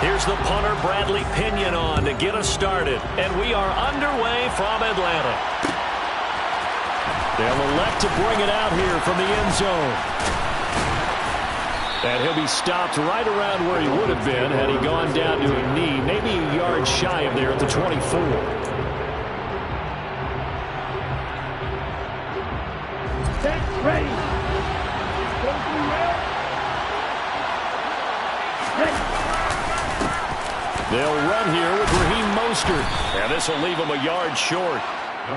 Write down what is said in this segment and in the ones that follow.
Here's the punter, Bradley Pinion, on to get us started. And we are underway from Atlanta. They'll elect to bring it out here from the end zone. And he'll be stopped right around where he would have been had he gone down to a knee, maybe a yard shy of there at the 24. Ready. They'll run here with Raheem Mostert. And this will leave him a yard short.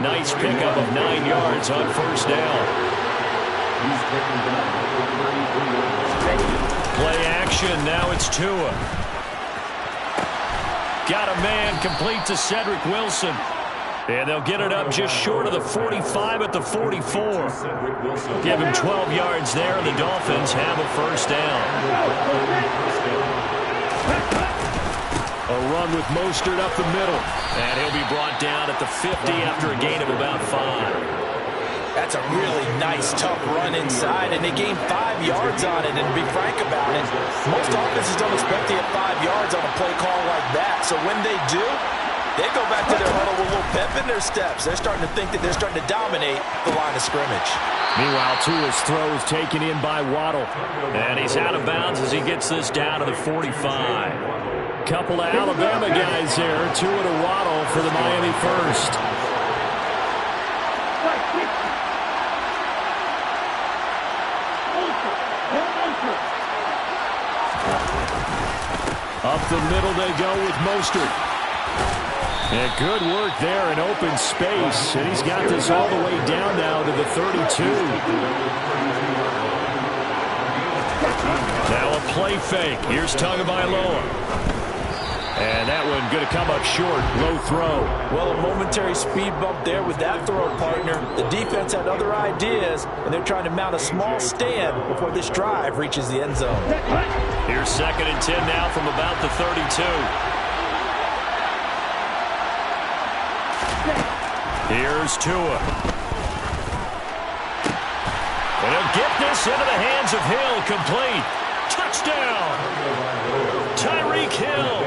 Nice pickup of 9 yards on first down. Play action. Now it's Tua. Got a man complete to Cedric Wilson. And they'll get it up just short of the 45 at the 44. Give him 12 yards there, and the Dolphins have a first down. A run with Mostert up the middle. And he'll be brought down at the 50 after a gain of about 5. That's a really nice, tough run inside, and they gained 5 yards on it. And to be frank about it, most offenses don't expect to get 5 yards on a play call like that. So when they do, they go back to their huddle with a little pep in their steps. They're starting to think that they're starting to dominate the line of scrimmage. Meanwhile, Tua's throw is taken in by Waddle. And he's out of bounds as he gets this down to the 45. Couple of Alabama guys there. Tua to Waddle for the Miami first. Up the middle they go with Mostert. And good work there in open space. And he's got this all the way down now to the 32. Now a play fake. Here's Tagovailoa. And that one going to come up short. Low throw. Well, a momentary speed bump there with that throw partner. The defense had other ideas, and they're trying to mount a small stand before this drive reaches the end zone. Here's 2nd and 10 now from about the 32. Here's Tua. And he'll get this into the hands of Hill. Complete. Touchdown. Tyreek Hill.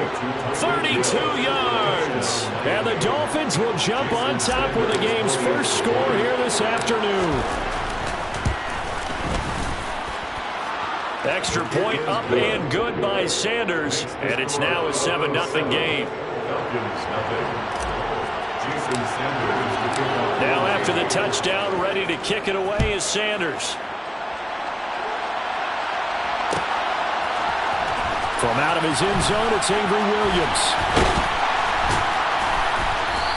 32 yards. And the Dolphins will jump on top with the game's first score here this afternoon. Extra point up and good by Sanders. And it's now a 7-0 game. Now after the touchdown, ready to kick it away is Sanders. From out of his end zone, it's Avery Williams.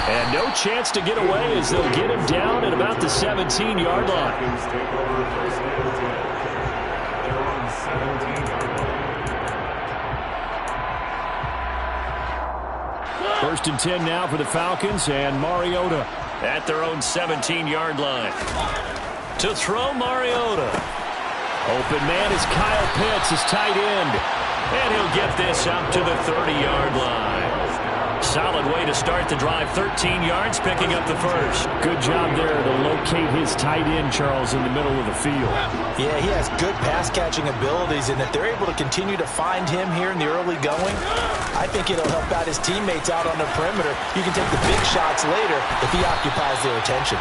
And no chance to get away as they'll get him down at about the 17-yard line. First and 10 now for the Falcons, and Mariota at their own 17-yard line. To throw, Mariota. Open man is Kyle Pitts, his tight end. And he'll get this up to the 30-yard line. Solid way to start the drive. 13 yards, picking up the first. Good job there to locate his tight end, Charles, in the middle of the field. Yeah, he has good pass-catching abilities, and if they're able to continue to find him here in the early going, I think it'll help out his teammates out on the perimeter. You can take the big shots later if he occupies their attention.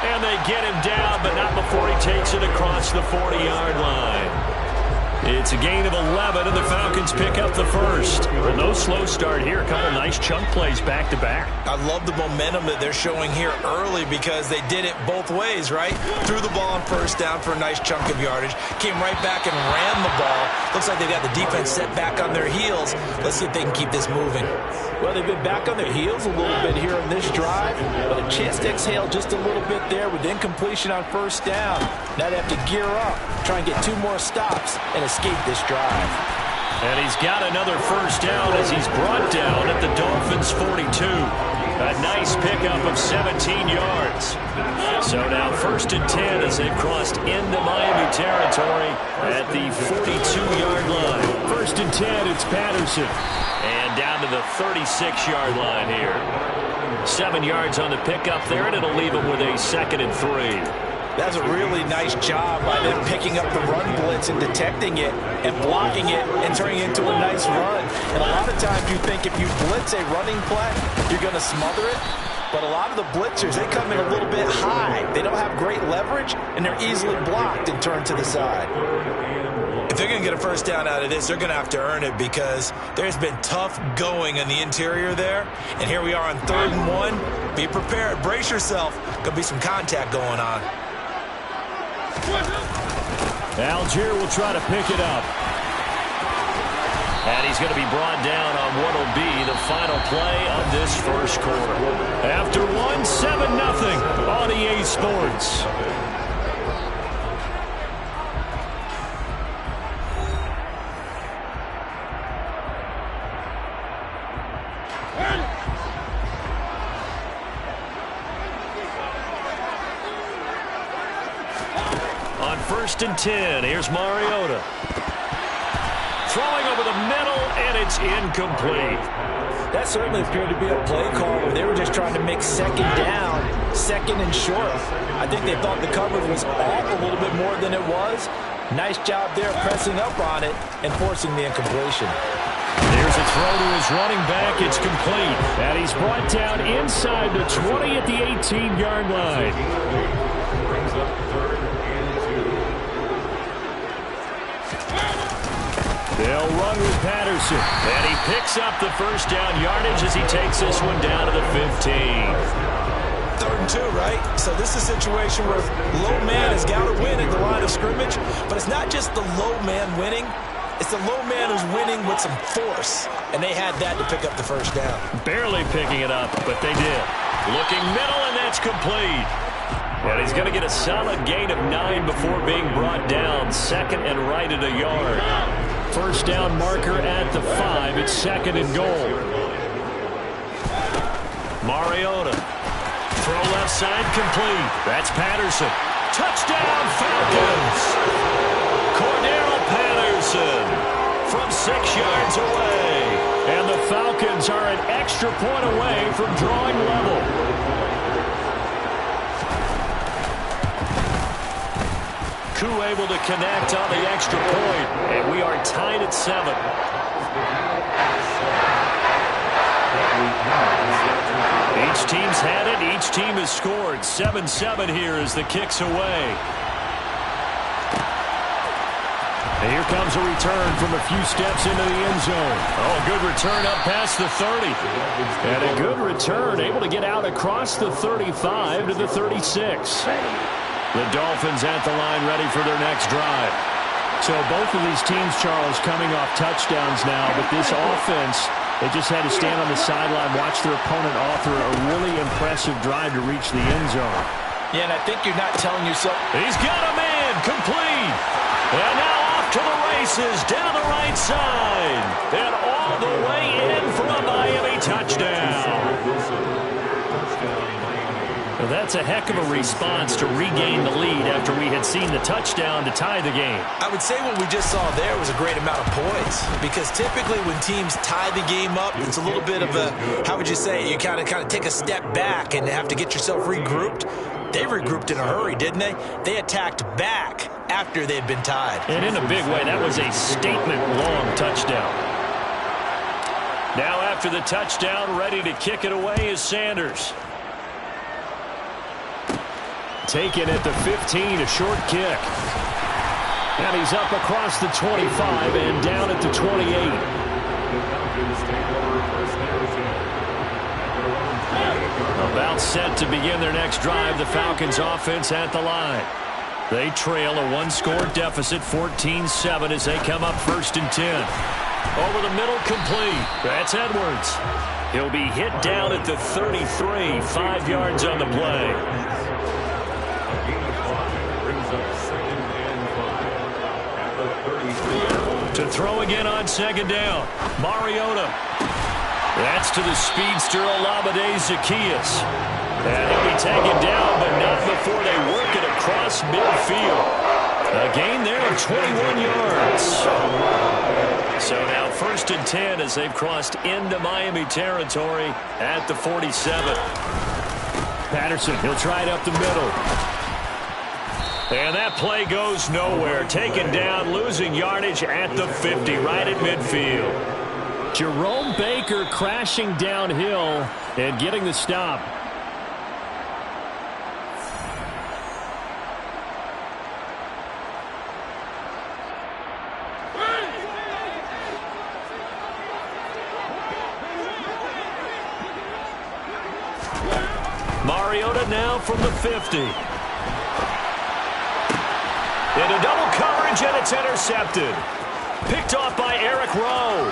And they get him down, but not before he takes it across the 40-yard line. It's a gain of 11, and the Falcons pick up the first. Well, no slow start here. A couple nice chunk plays back-to-back. I love the momentum that they're showing here early because they did it both ways, right? Threw the ball on first down for a nice chunk of yardage. Came right back and ran the ball. Looks like they've got the defense set back on their heels. Let's see if they can keep this moving. Well, they've been back on their heels a little bit here on this drive, but a chance to exhale just a little bit there with incompletion on first down. Now they have to gear up, try and get 2 more stops, and escape this drive. And he's got another first down as he's brought down at the Dolphins' 42. A nice pickup of 17 yards. So now 1st and 10 as they've crossed into Miami territory at the 42-yard line. 1st and 10, it's Patterson. And down to the 36-yard line here. 7 yards on the pickup there, and it'll leave him with a 2nd and 3. That's a really nice job by them picking up the run blitz and detecting it and blocking it and turning it into a nice run. And a lot of times you think if you blitz a running play, you're going to smother it. But a lot of the blitzers, they come in a little bit high. They don't have great leverage, and they're easily blocked and turned to the side. If they're going to get a first down out of this, they're going to have to earn it because there's been tough going in the interior there. And here we are on 3rd and 1. Be prepared. Brace yourself. Going to be some contact going on. Algier will try to pick it up. And he's going to be brought down on what will be the final play of this first quarter. After 7-0 on EA Sports. On 1st and 10, here's Mariota. Throwing over the middle, and it's incomplete. That certainly appeared to be a play call where they were just trying to make 2nd down, 2nd and short. I think they thought the coverage was off a little bit more than it was. Nice job there pressing up on it and forcing the incompletion. There's a throw to his running back. It's complete. And he's brought down inside the 20 at the 18-yard line. They'll run with Patterson. And he picks up the first down yardage as he takes this one down to the 15. 3rd and 2, right? So this is a situation where low man has got to win at the line of scrimmage. But it's not just the low man winning. It's the low man who's winning with some force. And they had that to pick up the first down. Barely picking it up, but they did. Looking middle, and that's complete. And he's going to get a solid gain of 9 before being brought down. 2nd and right at a yard. First down marker at the 5. It's 2nd and goal. Mariota. Throw left side complete. That's Patterson. Touchdown Falcons. Cordero Patterson from 6 yards away. And the Falcons are an extra point away from drawing level. Able to connect on the extra point, and we are tied at 7. Each team's had it. Each team has scored. 7-7 here as the kick's away. And here comes a return from a few steps into the end zone. Oh, good return up past the 30. And a good return, able to get out across the 35 to the 36. The Dolphins at the line ready for their next drive. So both of these teams, Charles, coming off touchdowns now, but this offense, they just had to stand on the sideline, watch their opponent author a really impressive drive to reach the end zone. Yeah, and I think you're not telling yourself. He's got a man, complete. And now off to the races, down the right side. And all the way in for a Miami touchdown. That's a heck of a response to regain the lead after we had seen the touchdown to tie the game. I would say what we just saw there was a great amount of poise, because typically when teams tie the game up, it's a little bit of a, how would you say, you kind of take a step back and have to get yourself regrouped. They regrouped in a hurry, didn't they? They attacked back after they had been tied. And in a big way, that was a statement-long touchdown. Now after the touchdown, ready to kick it away is Sanders. Taken at the 15, a short kick. And he's up across the 25 and down at the 28. About set to begin their next drive, the Falcons offense at the line. They trail a 1-score deficit, 14-7, as they come up 1st and 10. Over the middle, complete. That's Edwards. He'll be hit down at the 33, 5 yards on the play. To throw again on 2nd down. Mariota. That's to the speedster Olamide Zaccheaus. And he'll be taken down, but not before they work it across midfield. A gain there of 21 yards. So now 1st and 10 as they've crossed into Miami territory at the 47. Patterson, he'll try it up the middle. And that play goes nowhere. Taken down, losing yardage at the 50, right at midfield. Jerome Baker crashing downhill and getting the stop. Mariota now from the 50. Into double coverage, and it's intercepted. Picked off by Eric Rowe.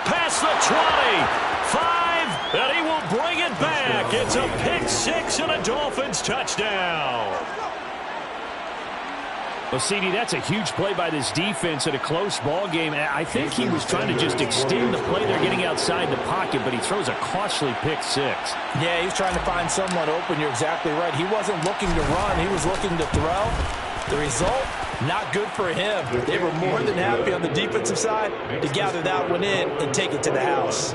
Past the 20. 5, and he will bring it back. It's a pick 6 and a Dolphins touchdown. Well, CD, that's a huge play by this defense in a close ball game. I think he was trying to just extend the play. They're getting outside the pocket, but he throws a costly pick 6. Yeah, he's trying to find someone open. You're exactly right. He wasn't looking to run. He was looking to throw. The result, not good for him. They were more than happy on the defensive side to gather that one in and take it to the house.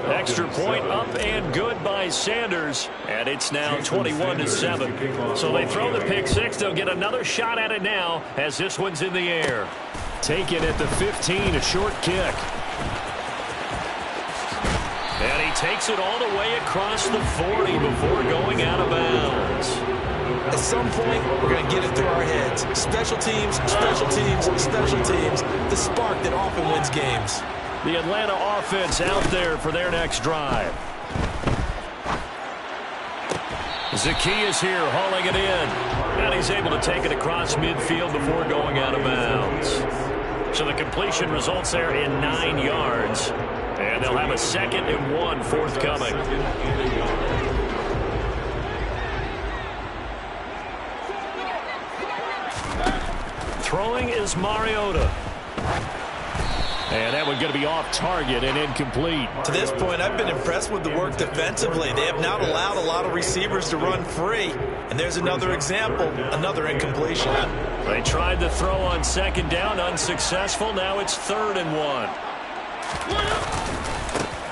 Extra point up and good by Sanders, and it's now 21-7. So they throw the pick 6. They'll get another shot at it now as this one's in the air. Taken at the 15, a short kick. And he takes it all the way across the 40 before going out of bounds. At some point, we're going to get it through our heads. Special teams, special teams, special teams. The spark that often wins games. The Atlanta offense out there for their next drive. Zacchaeus here hauling it in. And he's able to take it across midfield before going out of bounds. So the completion results there in 9 yards. And they'll have a 2nd and 1 forthcoming. Throwing is Mariota. And that one going to be off target and incomplete. To this point, I've been impressed with the work defensively. They have not allowed a lot of receivers to run free. And there's another example, another incompletion. They tried the throw on 2nd down, unsuccessful. Now it's 3rd and 1.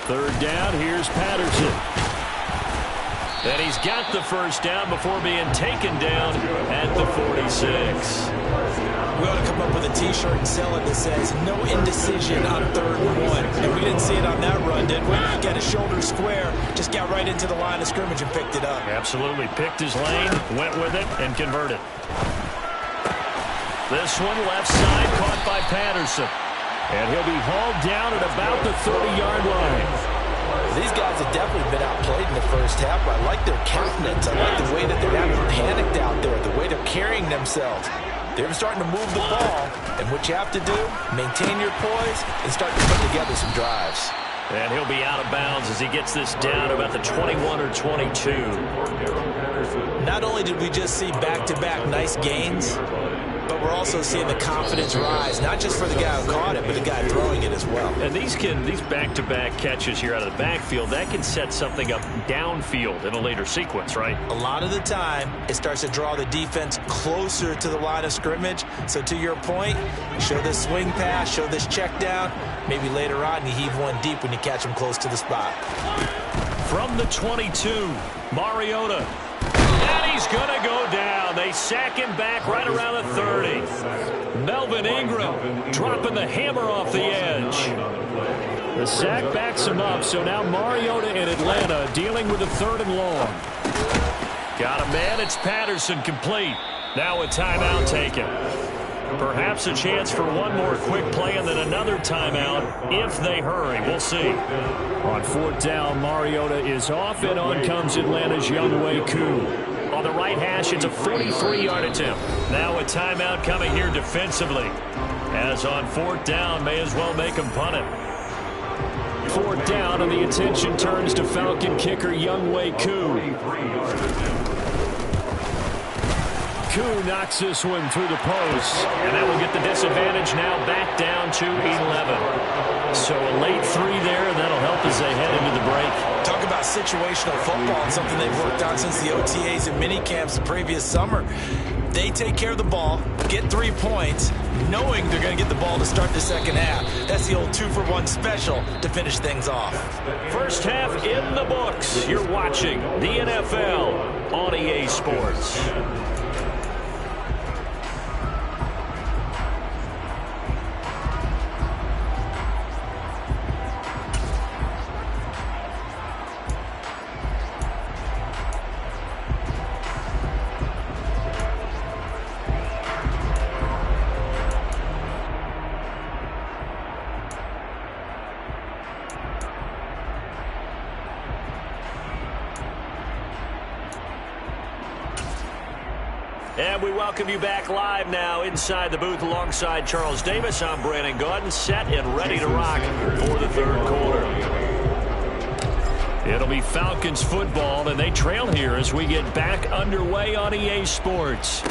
3rd down, here's Patterson. And he's got the 1st down before being taken down at the 46. We ought to come up with a T-shirt and sell it that says, no indecision on 3rd and 1. And we didn't see it on that run, did we? Got his shoulder square, just got right into the line of scrimmage and picked it up. Absolutely. Picked his lane, went with it, and converted. This one left side, caught by Patterson. And he'll be hauled down at about the 30-yard line. These guys have definitely been outplayed in the first half. I like their countenance. I like the way that they're not panicked out there, the way they're carrying themselves. They're starting to move the ball, and what you have to do, maintain your poise and start to put together some drives. And he'll be out of bounds as he gets this down about the 21 or 22. Not only did we just see back-to-back nice gains, but we're also seeing the confidence rise, not just for the guy who caught it, but the guy throwing it as well. And these back-to-back catches here out of the backfield, that can set something up downfield in a later sequence, right? A lot of the time, it starts to draw the defense closer to the line of scrimmage. So to your point, show this swing pass, show this check down. Maybe later on, you heave one deep when you catch him close to the spot. From the 22, Mariota. And he's going to go down. They sack him back right around the 30. Melvin Ingram dropping the hammer off the edge. The sack backs him up, so now Mariota in Atlanta dealing with a 3rd and long. Got a man, it's Patterson complete. Now a timeout taken. Perhaps a chance for one more quick play and then another timeout if they hurry. We'll see. On 4th down, Mariota is off, and on comes Atlanta's Younghoe Koo. On the right hash, it's a 43-yard attempt. Now a timeout coming here defensively. As on 4th down, may as well make him punt it. 4th down, and the attention turns to Falcon kicker Younghoe Koo. Koo knocks this one through the post, and that will get the disadvantage now back down to 11. So a late 3 there, and that'll help as they head into the break. Talk about situational football and something they've worked on since the OTAs and minicamps the previous summer. They take care of the ball, get 3 points, knowing they're going to get the ball to start the second half. That's the old 2-for-1 special to finish things off. First half in the books. You're watching the NFL on EA Sports. And we welcome you back live now inside the booth alongside Charles Davis. I'm Brandon Gaudin, set and ready to rock for the third quarter. It'll be Falcons football, and they trail here as we get back underway on EA Sports.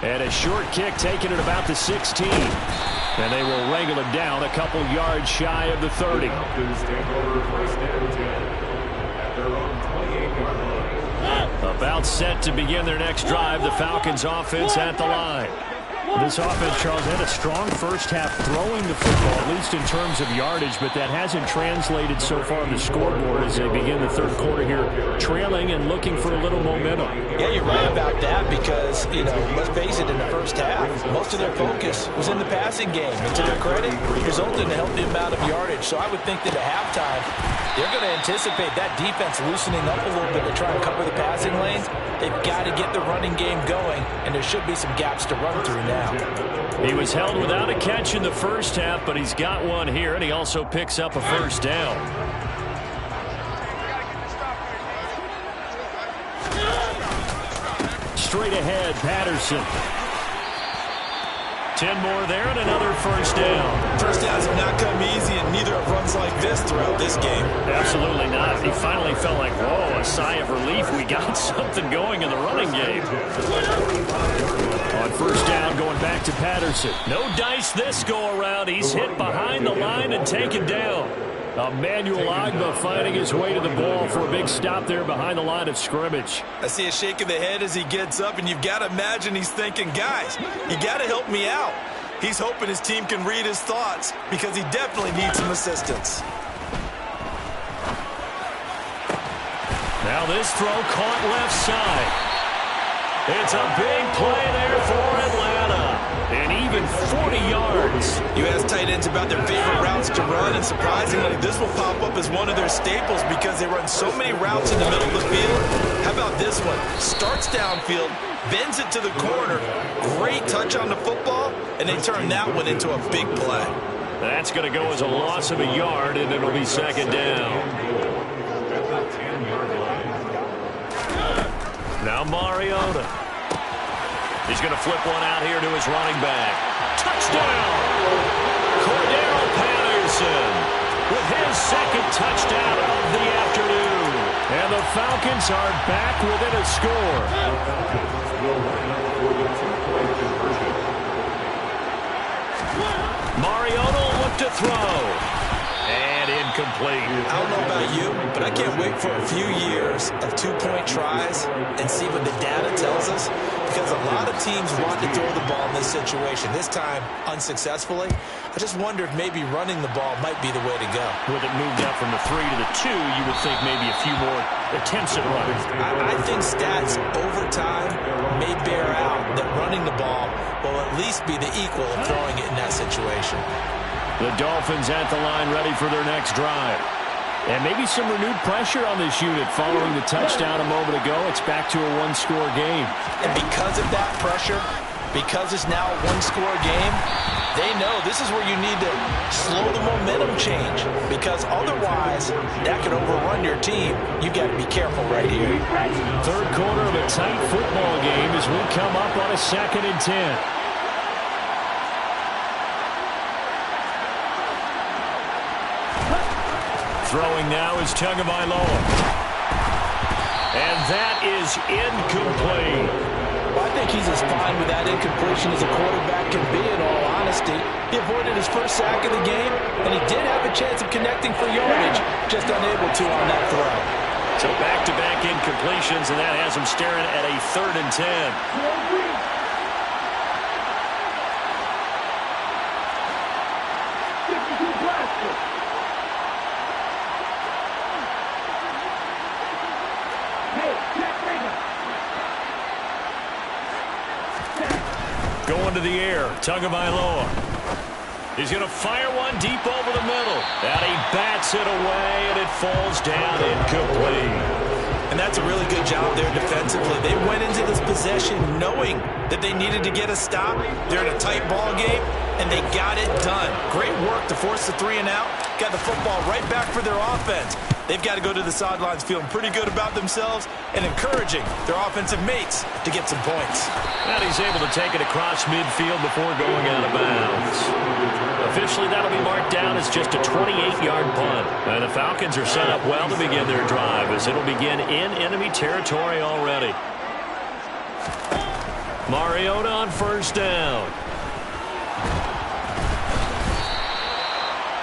And a short kick taken at about the 16. And they will wrangle it down a couple yards shy of the 30. About set to begin their next drive, the Falcons offense at the line. This offense, Charles, had a strong first half throwing the football, at least in terms of yardage, but that hasn't translated so far on the scoreboard as they begin the third quarter here, trailing and looking for a little momentum. Yeah, you're right about that because, let's face it, in the first half, most of their focus was in the passing game. And to their credit, it resulted in a healthy amount of yardage. So I would think that at halftime, they're going to anticipate that defense loosening up a little bit to try and cover the passing lanes. They've got to get the running game going, and there should be some gaps to run through now. He was held without a catch in the first half, but he's got one here, and he also picks up a first down. Straight ahead, Patterson. 10 more there and another first down. First downs have not come easy, and neither have runs like this throughout this game. Absolutely not. He finally felt like, whoa, a sigh of relief. We got something going in the running game. On first down, going back to Patterson. No dice this go-around. He's hit behind the line and taken down. Emmanuel Agba finding his way to the ball for a big stop there behind the line of scrimmage. I see a shake of the head as he gets up, and you've got to imagine he's thinking, guys, you got to help me out. He's hoping his team can read his thoughts because he definitely needs some assistance. Now this throw caught left side. It's a big play there for Atlanta. And even 40 yards. You ask tight ends about their favorite routes to run, and surprisingly, this will pop up as one of their staples because they run so many routes in the middle of the field. How about this one? Starts downfield, bends it to the corner, great touch on the football, and they turn that one into a big play. That's going to go as a loss of a yard, and it'll be second down. Now Mariota. He's going to flip one out here to his running back. Touchdown! Cordero Patterson with his second touchdown of the afternoon. And the Falcons are back within a score. Mariota will look to throw. And incomplete. I don't know about you, but I can't wait for a few years of two-point tries and see what the data tells us, because a lot of teams want to throw the ball in this situation. This time, unsuccessfully. I just wonder if maybe running the ball might be the way to go. With it moved up from the 3 to the 2, you would think maybe a few more attempts at running. I think stats over time may bear out that running the ball will at least be the equal of throwing it in that situation. The Dolphins at the line ready for their next drive. And maybe some renewed pressure on this unit following the touchdown a moment ago. It's back to a one-score game. And because of that pressure, because it's now a one-score game, they know this is where you need to slow the momentum change, because otherwise that could overrun your team. You got to be careful right here. Third quarter of a tight football game as we come up on a 2nd and 10. Throwing now is Tagovailoa. And that is incomplete. Well, I think he's as fine with that incompletion as a quarterback can be, in all honesty. He avoided his first sack of the game, and he did have a chance of connecting for yardage, just unable to on that throw. So back-to-back incompletions, and that has him staring at a 3rd and 10. Going to the air, Tagovailoa. He's going to fire one deep over the middle. And he bats it away, and it falls down incomplete. And that's a really good job there defensively. They went into this possession knowing that they needed to get a stop. They're in a tight ball game, and they got it done. Great work to force the 3 and out. Got the football right back for their offense. They've got to go to the sidelines feeling pretty good about themselves and encouraging their offensive mates to get some points. And he's able to take it across midfield before going out of bounds. Officially, that'll be marked down as just a 28-yard punt. And the Falcons are set up well to begin their drive as it'll begin in enemy territory already. Mariota on first down.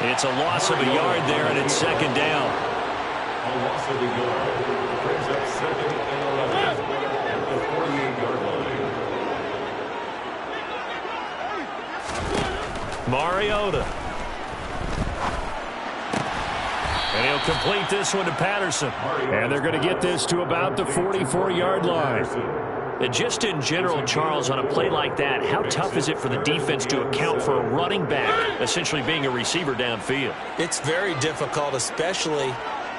It's a loss of a yard there, and it's second down. A loss of a yard. Brings up 2nd and 11 at the 48-yard line. Mariota. And he'll complete this one to Patterson. And they're going to get this to about the 44-yard line. And just in general, Charles, on a play like that, how tough is it for the defense to account for a running back essentially being a receiver downfield? It's very difficult, especially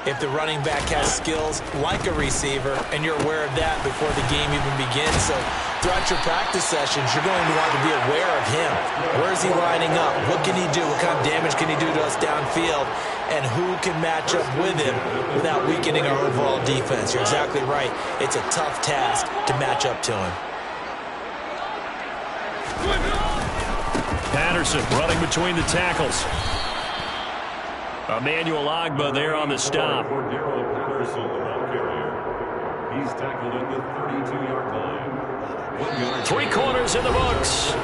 if the running back has skills like a receiver, and you're aware of that before the game even begins. So throughout your practice sessions, you're going to want to be aware of him. Where is he lining up? What can he do? What kind of damage can he do to us downfield? And who can match up with him without weakening our overall defense? You're exactly right. It's a tough task to match up to him. Patterson running between the tackles. Emmanuel Ogbah there on the stop. Patterson, the ball carrier. He's tackled at the 32-yard line. 1 yard. 3 quarters in the books.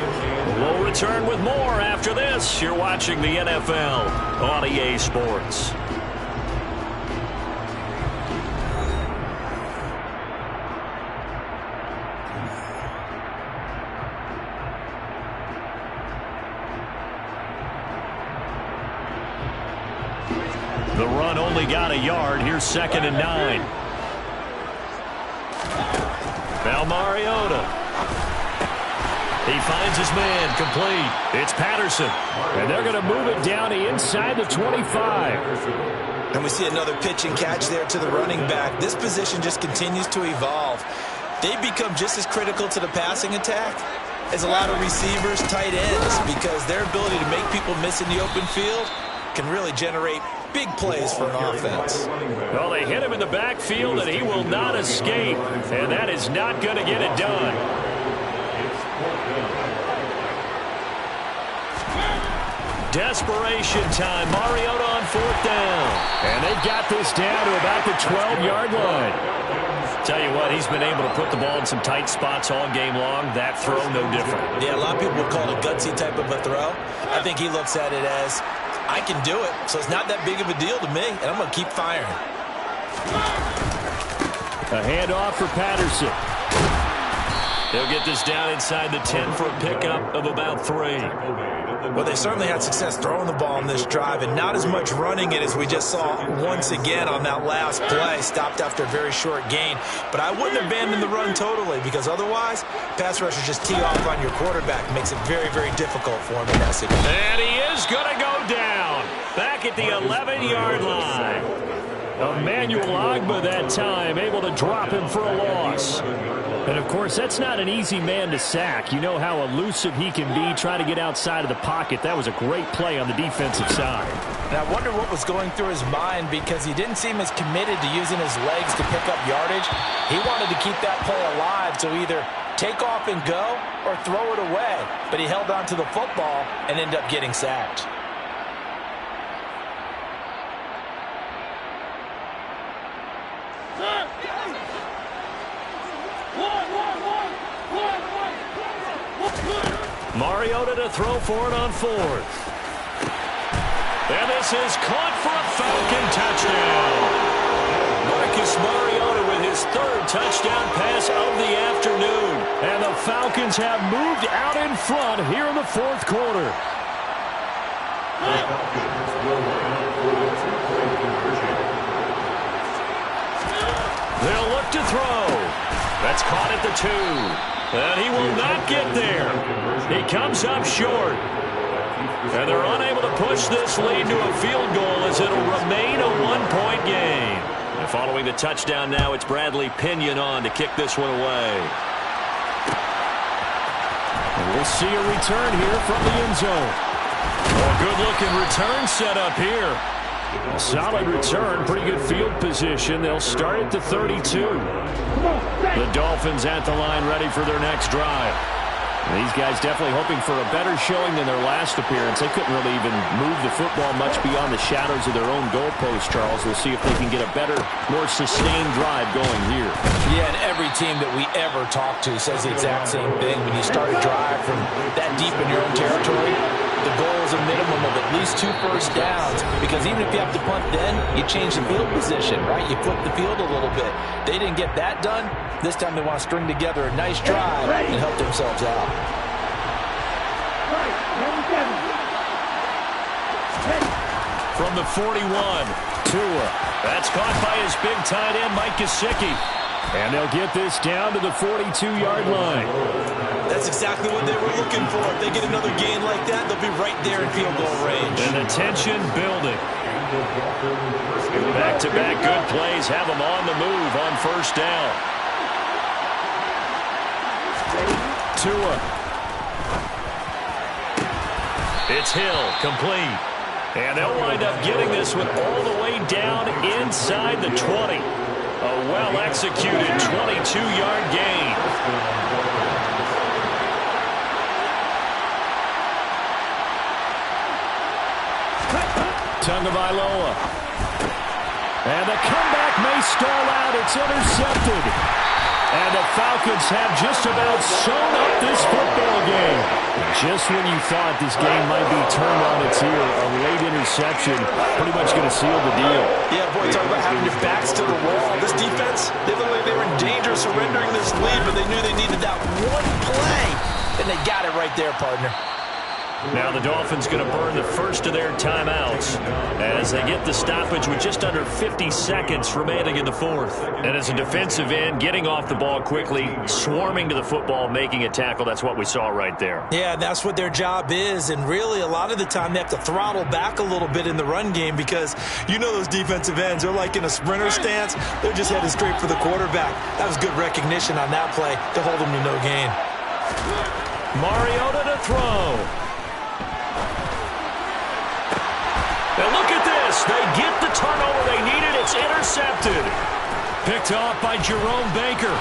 We'll return with more after this. You're watching the NFL on EA Sports. The run only got a yard. Here's 2nd and 9. Now Mariota. He finds his man complete. It's Patterson. And they're going to move it down to inside the 25. And we see another pitch and catch there to the running back. This position just continues to evolve. They become just as critical to the passing attack as a lot of receivers, tight ends, because their ability to make people miss in the open field can really generate big plays for an offense. Well, they hit him in the backfield, and he will not escape. And that is not going to get it done. Desperation time. Mariota on 4th down. And they've got this down to about the 12-yard line. Tell you what, he's been able to put the ball in some tight spots all game long. That throw, no different. Yeah, a lot of people would call it a gutsy type of a throw. I think he looks at it as, I can do it, so it's not that big of a deal to me, and I'm going to keep firing. A handoff for Patterson. He'll get this down inside the 10 for a pickup of about 3. Well, they certainly had success throwing the ball in this drive, and not as much running it as we just saw once again on that last play. Stopped after a very short gain. But I wouldn't abandon the run totally, because otherwise, pass rushers just tee off on your quarterback. Makes it very, very difficult for him in that situation. And he is going to go down. Back at the 11-yard line. Emmanuel Ogbah that time, able to drop him for a loss. And, of course, that's not an easy man to sack. You know how elusive he can be trying to get outside of the pocket. That was a great play on the defensive side. And I wonder what was going through his mind, because he didn't seem as committed to using his legs to pick up yardage. He wanted to keep that play alive to either take off and go or throw it away. But he held on to the football and ended up getting sacked. Mariota to throw for it on 4th. And this is caught for a Falcon touchdown. Marcus Mariota with his 3rd touchdown pass of the afternoon. And the Falcons have moved out in front here in the 4th quarter. They'll look to throw. That's caught at the 2. And he will not get there. He comes up short. And they're unable to push this lead to a field goal as it'll remain a 1-point game. And following the touchdown now, it's Bradley Pinion on to kick this one away. And we'll see a return here from the end zone. A good-looking return set up here. A solid return, pretty good field position. They'll start at the 32. The Dolphins at the line ready for their next drive. These guys definitely hoping for a better showing than their last appearance. They couldn't really even move the football much beyond the shadows of their own goalpost, Charles. We'll see if they can get a better, more sustained drive going here. Yeah, and every team that we ever talk to says the exact same thing. When you start a drive from that deep in your own territory, the goal is a minimum of at least 2 first downs, because even if you have to punt then, you change the field position, right? You flip the field a little bit. They didn't get that done. This time they want to string together a nice drive and help themselves out. From the 41, Tua. That's caught by his big tight end, Mike Gesicki. And they'll get this down to the 42-yard line. That's exactly what they were looking for. If they get another gain like that, they'll be right there in field goal range. And the tension building. Back-to-back good plays have them on the move on first down. Tua. It's Hill, complete. And they'll wind up getting this one all the way down inside the 20. A well-executed 22-yard gain. Tagovailoa. And the comeback may stall out. It's intercepted. And the Falcons have just about sewn up this football game. Just when you thought this game might be turned on its ear, a late interception pretty much going to seal the deal. Yeah, boy, talk about having your backs to the wall. This defense, they looked like they were in danger of surrendering this lead, but they knew they needed that one play. And they got it right there, partner. Now the Dolphins going to burn the first of their timeouts as they get the stoppage with just under 50 seconds remaining in the fourth. And as a defensive end, getting off the ball quickly, swarming to the football, making a tackle, that's what we saw right there. Yeah, that's what their job is. And really, a lot of the time, they have to throttle back a little bit in the run game because you know those defensive ends, they're like in a sprinter stance. They're just headed straight for the quarterback. That was good recognition on that play to hold them to no gain. Mariota to throw. And look at this. They get the turnover they needed. It's intercepted. Picked off by Jerome Baker.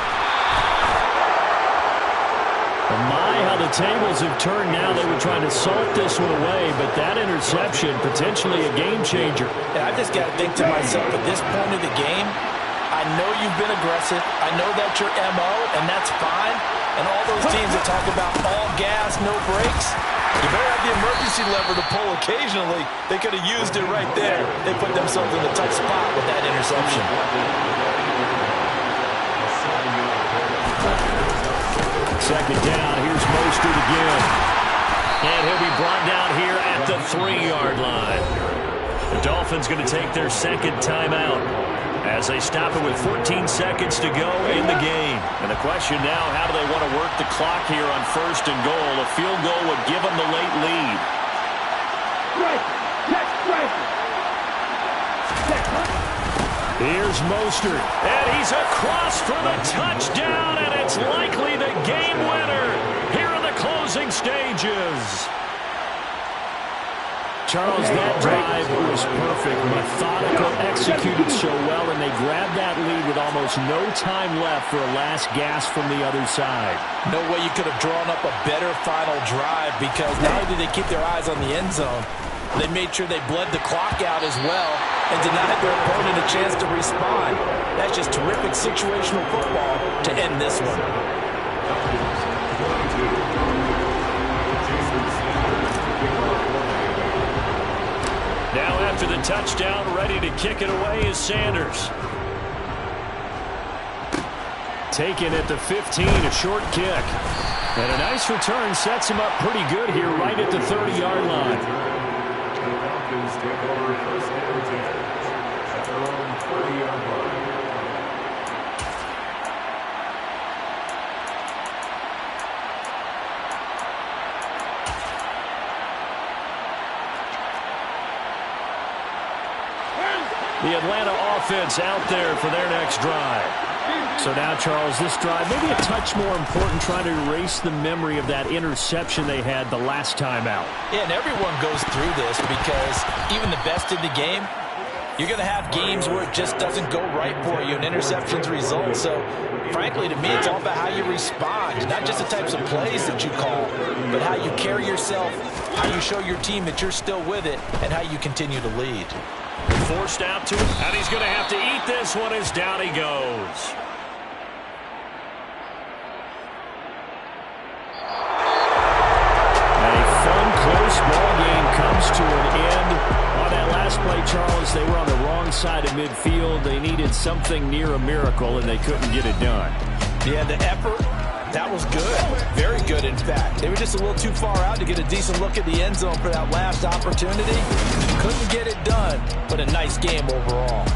Oh my, how the tables have turned now. They were trying to salt this one away, but that interception, potentially a game changer. And I just got to think to myself, at this point of the game, I know you've been aggressive. I know that's your MO, and that's fine. And all those teams that talk about all gas, no brakes, you better have the emergency lever to pull occasionally. They could have used it right there. They put themselves in a tough spot with that interception. Second down. Here's Mostert again. And he'll be brought down here at the 3-yard line. The Dolphins going to take their second timeout as they stop it with 14 seconds to go in the game. And the question now, how do they want to work the clock here on first and goal? A field goal would give them the late lead. Here's Mostert, and he's across for the touchdown, and it's likely the game winner here in the closing stages. Charles, that drive was perfect, methodical, executed so well, and they grabbed that lead with almost no time left for a last gasp from the other side. No way you could have drawn up a better final drive, because not only did they keep their eyes on the end zone, they made sure they bled the clock out as well and denied their opponent a chance to respond. That's just terrific situational football to end this one. Now after the touchdown, ready to kick it away is Sanders. Taken at the 15, a short kick. And a nice return sets him up pretty good here right at the 30-yard line. Take over first and 10 at their own 30-yard line. The Atlanta offense out there for their next drive. So now, Charles, this drive maybe a touch more important, trying to erase the memory of that interception they had the last time out. Yeah, and everyone goes through this because even the best in the game, You're going to have games where it just doesn't go right for you, and interceptions result. So, frankly, to me, it's all about how you respond, not just the types of plays that you call, but how you carry yourself, how you show your team that you're still with it, and how you continue to lead. Forced out to him, and he's going to have to eat this one as down he goes. A fun, close ball game comes to an end. On that last play, Charles, they were on the wrong side of midfield. They needed something near a miracle, and they couldn't get it done. Yeah, the effort, that was good. Very good, in fact. They were just a little too far out to get a decent look at the end zone for that last opportunity. Couldn't get it done, but a nice game overall.